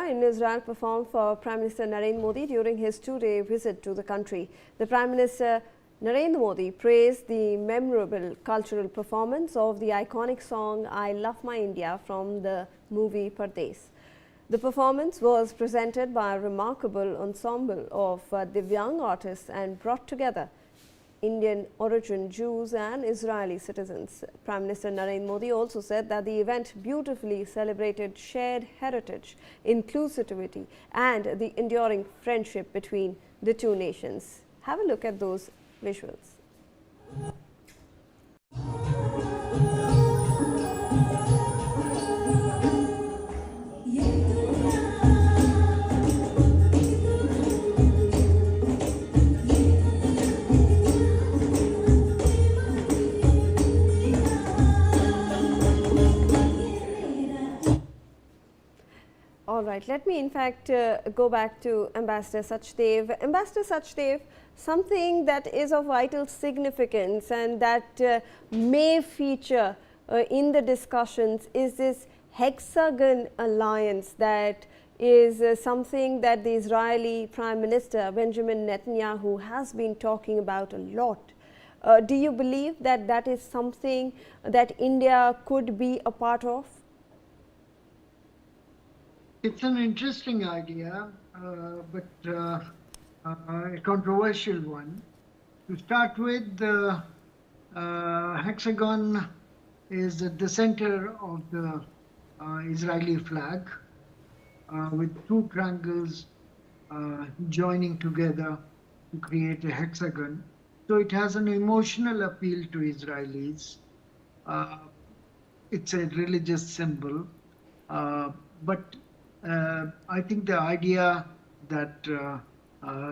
in Israel performed for Prime Minister Narendra Modi during his two-day visit to the country. The Prime Minister Narendra Modi praised the memorable cultural performance of the iconic song I Love My India from the movie Pardes. The performance was presented by a remarkable ensemble of Divyang artists and brought together Indian origin Jews and Israeli citizens. Prime Minister Narendra Modi also said that the event beautifully celebrated shared heritage, inclusivity and the enduring friendship between the two nations. Have a look at those visuals. All right, let me in fact go back to Ambassador Sachdev. Ambassador Sachdev, something that is of vital significance and that may feature in the discussions is this hexagon alliance that is something that the Israeli Prime Minister Benjamin Netanyahu has been talking about a lot. Do you believe that that is something that India could be a part of? It's an interesting idea, but a controversial one. To start with, the hexagon is at the center of the Israeli flag, with two triangles joining together to create a hexagon. So it has an emotional appeal to Israelis. It's a religious symbol, but I think the idea that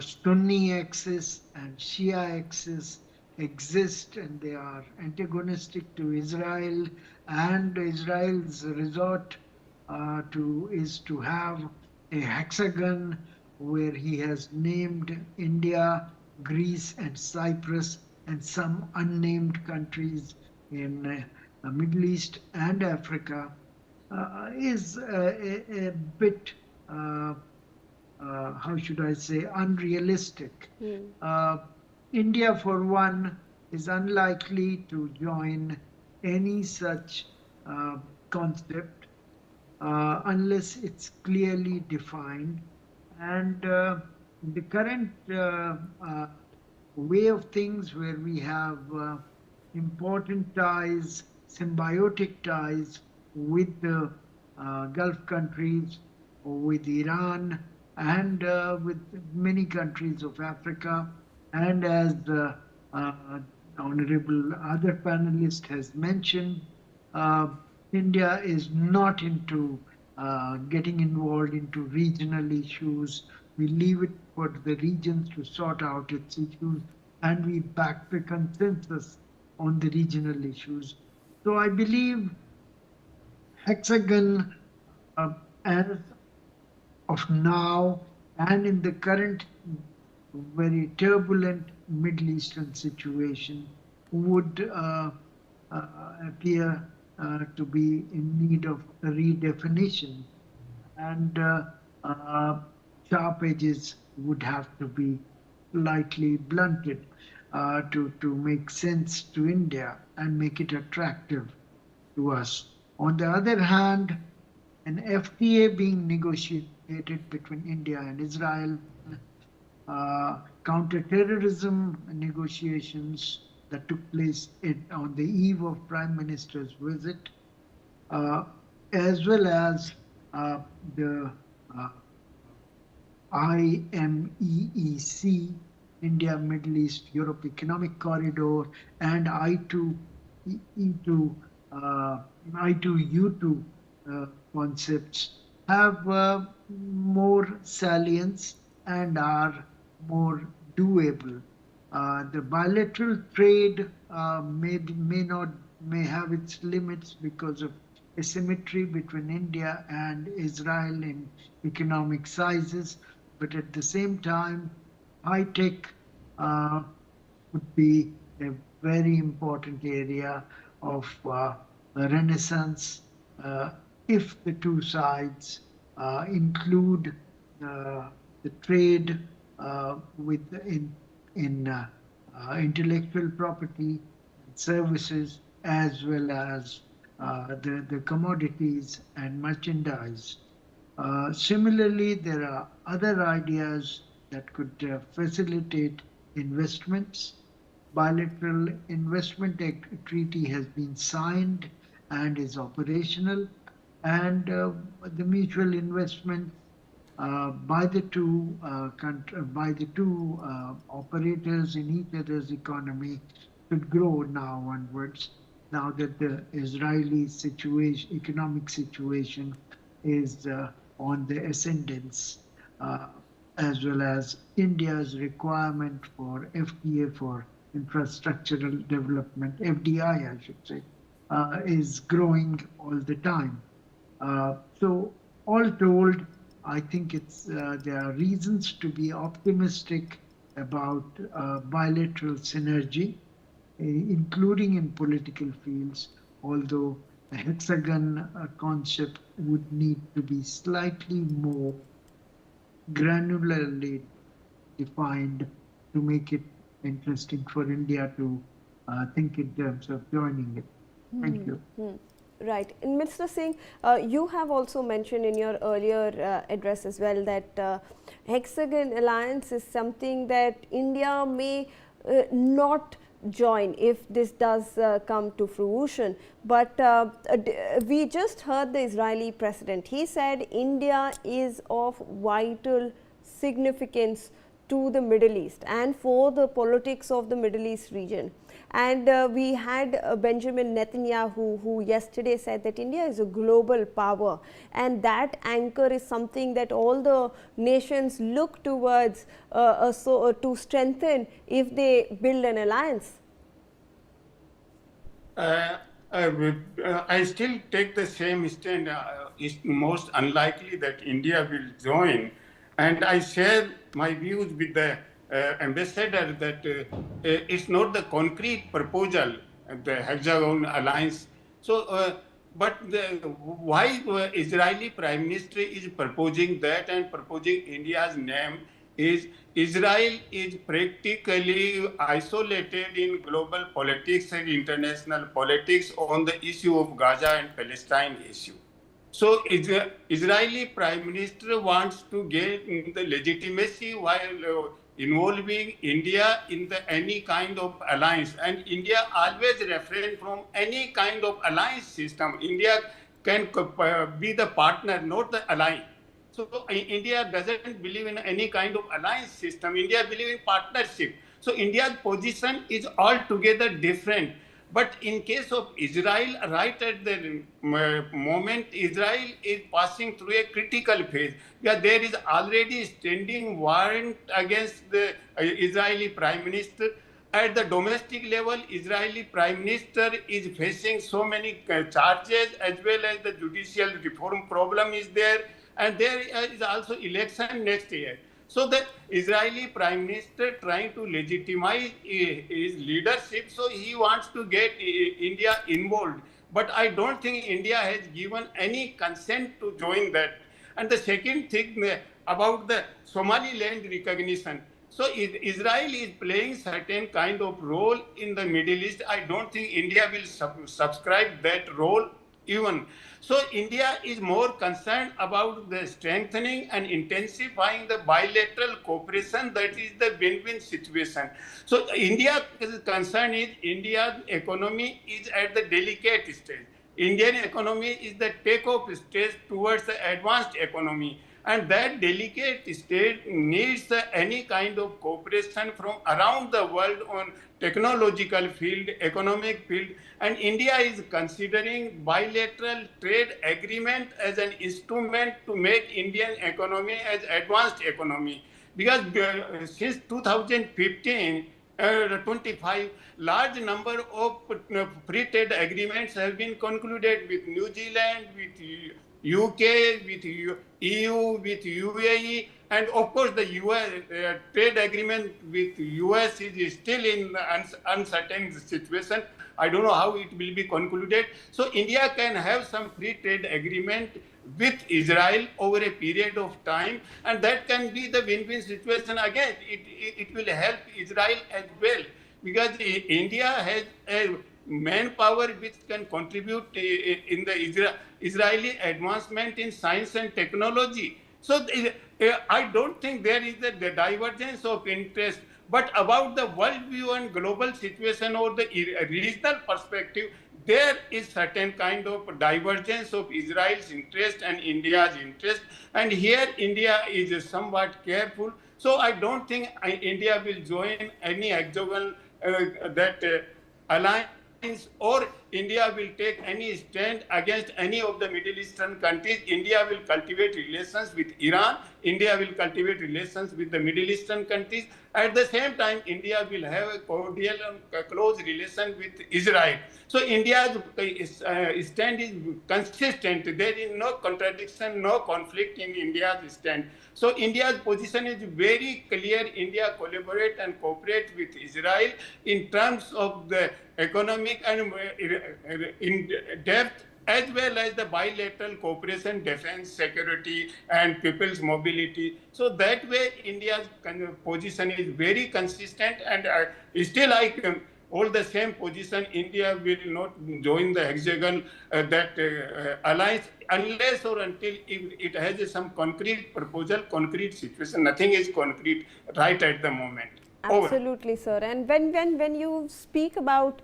Sunni axis and Shia axis exist and they are antagonistic to Israel, and Israel's resort is to have a hexagon where he has named India, Greece and Cyprus and some unnamed countries in the Middle East and Africa. Is a bit, how should I say, unrealistic. India, for one, is unlikely to join any such concept unless it's clearly defined. And the current way of things where we have important ties, symbiotic ties, with the Gulf countries, with Iran, and with many countries of Africa. And as the honorable other panelist has mentioned, India is not into getting involved into regional issues. We leave it for the regions to sort out its issues, and we back the consensus on the regional issues. So I believe hexagon as of now and in the current very turbulent Middle Eastern situation would appear to be in need of a redefinition, and sharp edges would have to be slightly blunted to make sense to India and make it attractive to us. On the other hand, an FTA being negotiated between India and Israel, counter-terrorism negotiations that took place on the eve of Prime Minister's visit, as well as the IMEEC, India, Middle East, Europe Economic Corridor, and I2U2 concepts have more salience and are more doable. The bilateral trade may have its limits because of asymmetry between India and Israel in economic sizes, but at the same time, high tech would be a very important area of renaissance if the two sides include the trade with in intellectual property, services, as well as the commodities and merchandise. Similarly, there are other ideas that could facilitate investments. Bilateral investment treaty has been signed and is operational, and the mutual investment by the two operators in each other's economy should grow now onwards. Now that the Israeli economic situation is on the ascendance, uh, as well as India's requirement for FDA for infrastructural development, FDI, I should say, is growing all the time. So, all told, I think there are reasons to be optimistic about bilateral synergy, including in political fields, although the hexagon concept would need to be slightly more granularly defined to make it interesting for India to think in terms of joining it. Thank you. Right. And Mr. Singh, you have also mentioned in your earlier address as well that Hexagon Alliance is something that India may not join if this does come to fruition. But we just heard the Israeli president. He said India is of vital significance to the Middle East and for the politics of the Middle East region. And we had Benjamin Netanyahu, who yesterday said that India is a global power, and that anchor is something that all the nations look towards to strengthen if they build an alliance. I still take the same stand. It's most unlikely that India will join. And I share my views with the ambassador that it's not the concrete proposal, the Hexagon Alliance. So, but why Israeli Prime Minister is proposing that and proposing India's name is Israel is practically isolated in global politics and international politics on the issue of Gaza and Palestine issue. So Israeli Prime Minister wants to get the legitimacy while involving India in any kind of alliance. And India always refrain from any kind of alliance system. India can be the partner, not the ally. So India doesn't believe in any kind of alliance system. India believes in partnership. So India's position is altogether different. But in case of Israel, right at the moment, Israel is passing through a critical phase. Yeah, there is already standing warrant against the Israeli Prime Minister. At the domestic level, Israeli Prime Minister is facing so many charges, as well as the judicial reform problem is there. And there is also election next year. So the Israeli Prime Minister trying to legitimize his leadership, so he wants to get India involved. But I don't think India has given any consent to join that. And the second thing about the Somaliland recognition. So Israel is playing certain kind of role in the Middle East. I don't think India will subscribe that role even. So India is more concerned about the strengthening and intensifying the bilateral cooperation, that is the win-win situation. So India's concern is India's economy is at the delicate stage. Indian economy is the take-off stage towards the advanced economy. And that delicate state needs any kind of cooperation from around the world on technological field, economic field. And India is considering bilateral trade agreement as an instrument to make Indian economy as advanced economy. Because since 2015, 25, large number of free trade agreements have been concluded with New Zealand, with UK, with EU, with UAE, and of course the US trade agreement with US is still in uncertain situation. I don't know how it will be concluded. So India can have some free trade agreement with Israel over a period of time, and that can be the win-win situation. Again, it will help Israel as well, because India has a manpower which can contribute in the Israeli advancement in science and technology. So I don't think there is a divergence of interest, but about the world view and global situation or the regional perspective, there is certain kind of divergence of Israel's interest and India's interest, and here India is somewhat careful. So I don't think India will join any exogenous alliance, or India will take any stand against any of the Middle Eastern countries. India will cultivate relations with Iran. India will cultivate relations with the Middle Eastern countries. At the same time, India will have a cordial and close relation with Israel. So India's stand is consistent. There is no contradiction, no conflict in India's stand. So India's position is very clear. India collaborate and cooperate with Israel in terms of the economic and in depth, as well as the bilateral cooperation, defense, security, and people's mobility. So that way, India's position is very consistent, and still I can hold the same position. India will not join the hexagon alliance unless or until it has some concrete proposal, concrete situation. Nothing is concrete right at the moment. Absolutely, sir. And when you speak about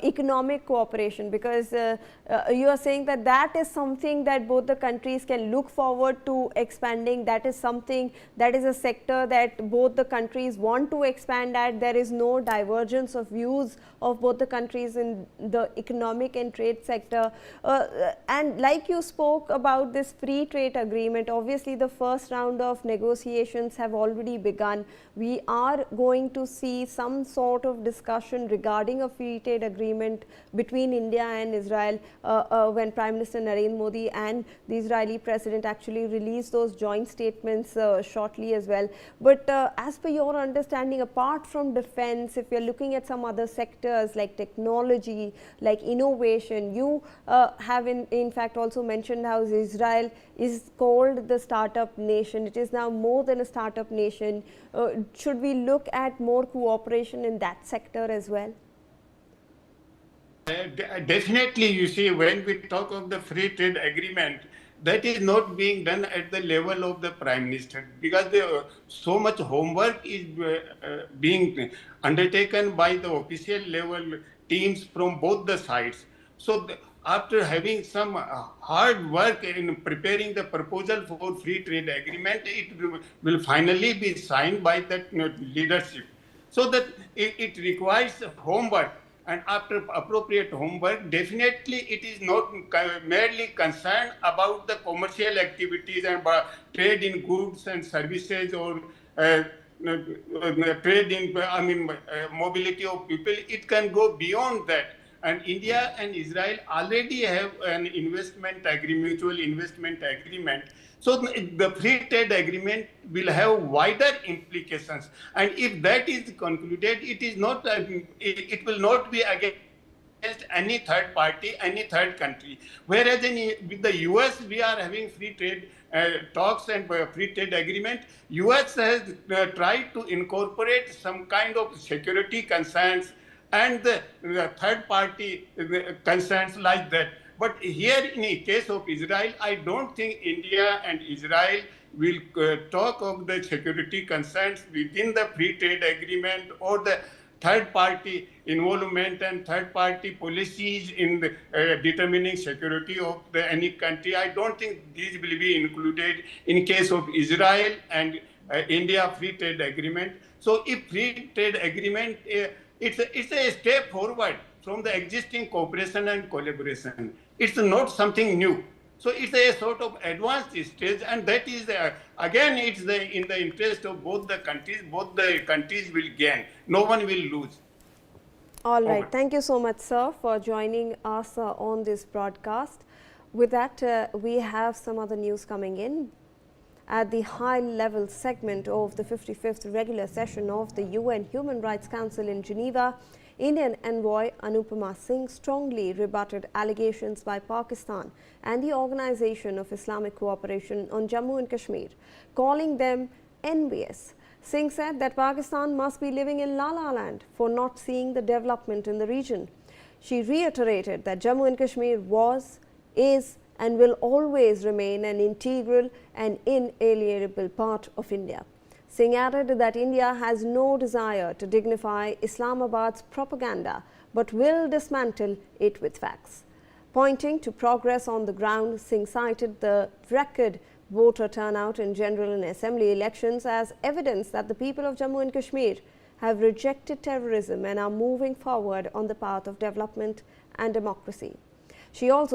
economic cooperation, because you are saying that that is something that both the countries can look forward to expanding, that is something, that is a sector that both the countries want to expand at. There is no divergence of views of both the countries in the economic and trade sector. And like you spoke about this free trade agreement, obviously the first round of negotiations have already begun. We are going to see some sort of discussion regarding a free trade agreement between India and Israel when Prime Minister Narendra Modi and the Israeli President actually released those joint statements shortly as well. But as per your understanding, apart from defense, if you're looking at some other sectors like technology, like innovation, you have in fact also mentioned how Israel is called the startup nation. It is now more than a startup nation. Should we look at more cooperation in that sector as well? Definitely, you see, when we talk of the free trade agreement, that is not being done at the level of the Prime Minister, because so much homework is being undertaken by the official level teams from both the sides. So after having some hard work in preparing the proposal for free trade agreement, it will finally be signed by that leadership. So that it requires homework. And after appropriate homework, definitely it is not merely concerned about the commercial activities and trade in goods and services, or trade in mobility of people. It can go beyond that. And India and Israel already have an mutual investment agreement. So the free trade agreement will have wider implications. And if that is concluded, it will not be against any third party, any third country. Whereas with the US, we are having free trade talks and free trade agreement. US has tried to incorporate some kind of security concerns and the third party concerns like that. But here in the case of Israel, I don't think India and Israel will talk of the security concerns within the free trade agreement, or the third party involvement and third party policies in determining security of any country. I don't think these will be included in case of Israel and India free trade agreement. So if free trade agreement, it's a step forward from the existing cooperation and collaboration. It's not something new. So it's a sort of advanced stage, and that is, again, it's in the interest of both the countries. Both the countries will gain. No one will lose. All right. Over. Thank you so much, sir, for joining us on this broadcast. With that, we have some other news coming in. At the high-level segment of the 55th regular session of the UN Human Rights Council in Geneva, Indian envoy Anupama Singh strongly rebutted allegations by Pakistan and the Organization of Islamic Cooperation on Jammu and Kashmir, calling them envious. Singh said that Pakistan must be living in La La Land for not seeing the development in the region. She reiterated that Jammu and Kashmir was, is, and will always remain an integral and inalienable part of India. Singh added that India has no desire to dignify Islamabad's propaganda, but will dismantle it with facts. Pointing to progress on the ground, Singh cited the record voter turnout in general and assembly elections as evidence that the people of Jammu and Kashmir have rejected terrorism and are moving forward on the path of development and democracy. She also